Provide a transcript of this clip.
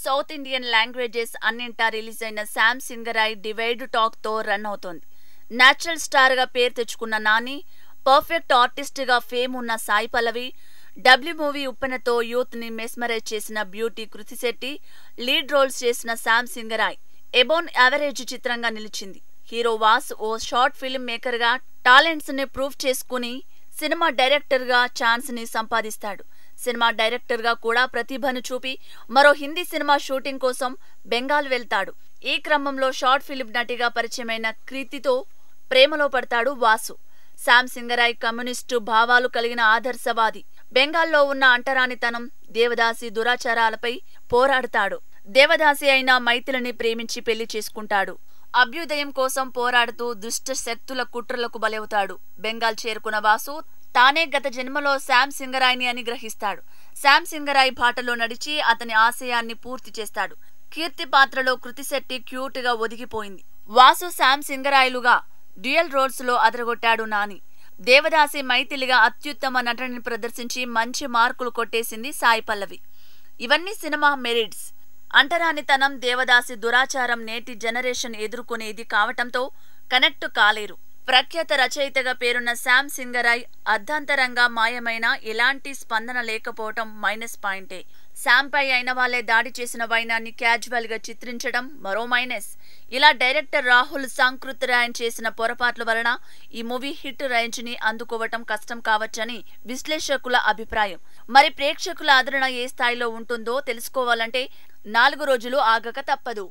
South Indian languages అన్నింటా release అయిన Shyam Singha Roy divide talk తో రన్ అవుతోంది. నేచురల్ స్టార్ గా పేరు తెచ్చుకున్న నాని, పర్ఫెక్ట్ ఆర్టిస్ట్ గా ఫేమ్ ఉన్న సాయి పల్లవి, డబ్ల్యూ మూవీ ఉప్పెనతో యూత్ ని మెస్మరైజ్ చేసిన beauty Krithi Shetty lead roles చేసిన శామ్ సింగరాయ్ ఎబోన్ యావరేజ్ చిత్రంగా నిలిచింది. హీరో వాస్ ఓ షార్ట్ ఫిల్మ్ మేకర్ గా టాలెంట్స్ ని ప్రూవ్ చేసుకుని సినిమా డైరెక్టర్ గా ఛాన్స్ ని సంపాదిస్తాడు. సినిమా డైరెక్టర్ గా కూడా ప్రతిభను చూపి మరో హిందీ సినిమా షూటింగ్ కోసం బెంగాల్ వెళ్తాడు. ఈ క్రమంలో షార్ట్ ఫిల్మ్ నటిగా పరిచయమైన కృతితో ప్రేమలో పడతాడు వాసు. శామ్ సింగరాయ్ కమ్యూనిస్టు భావాలు కలిగిన ఆదర్శవాది. బెంగాల్లో ఉన్న అంటరానితనం, దేవదాసి దురాచారాలపై పోరాడతాడు. దేవదాసి అయిన మైథిలిని ప్రేమించి పెళ్లి చేసుకుంటాడు. అభ్యుదయం కోసం పోరాడుతూ దుష్ట శక్తుల కుట్రలకు బలవుతాడు. బెంగాల్ చేరుకున్న వాసు తానే గత జన్మలో శామ్ సింగరాయ్ని అని గ్రహిస్తాడు. శామ్ సింగరాయ్ బాటలో నడిచి అతని ఆశయాన్ని పూర్తి చేస్తాడు. కీర్తి పాత్రలో కృతి శెట్టి క్యూట్ గా ఒదిగిపోయింది. వాసు శామ్ సింగరాయ్లుగా డ్యూయల్ రోల్స్ లో అదరగొట్టాడు నాని. దేవదాసి మైథిలిగా అత్యుత్తమ నటనని ప్రదర్శించి మంచి మార్కులు కొట్టేసింది సాయి పల్లవి. ఇవన్నీ సినిమా మెరిట్స్. అంటరానితనం, దేవదాసి దురాచారం నేటి జనరేషన్ ఎదుర్కొనేది కావటంతో కనెక్ట్ కాలేరు. ప్రఖ్యాత రచయితగా పేరున్న శామ్ సింగరాయ్ అర్ధాంతరంగా మాయమైన ఎలాంటి స్పందన లేకపోవటం మైనస్ పాయింటే. శామ్ పై అయిన వాళ్లే దాడి చేసిన వైనాన్ని క్యాజువల్ గా చిత్రించడం మరో మైనస్. ఇలా డైరెక్టర్ రాహుల్ సాంకృతిరాయన్ చేసిన పొరపాట్ల వలన ఈ మూవీ హిట్ రేంజ్ ని అందుకోవటం కష్టం కావచ్చని విశ్లేషకుల అభిప్రాయం. మరి ప్రేక్షకుల ఆదరణ ఏ స్థాయిలో ఉంటుందో తెలుసుకోవాలంటే 4 రోజులు ఆగక తప్పదు.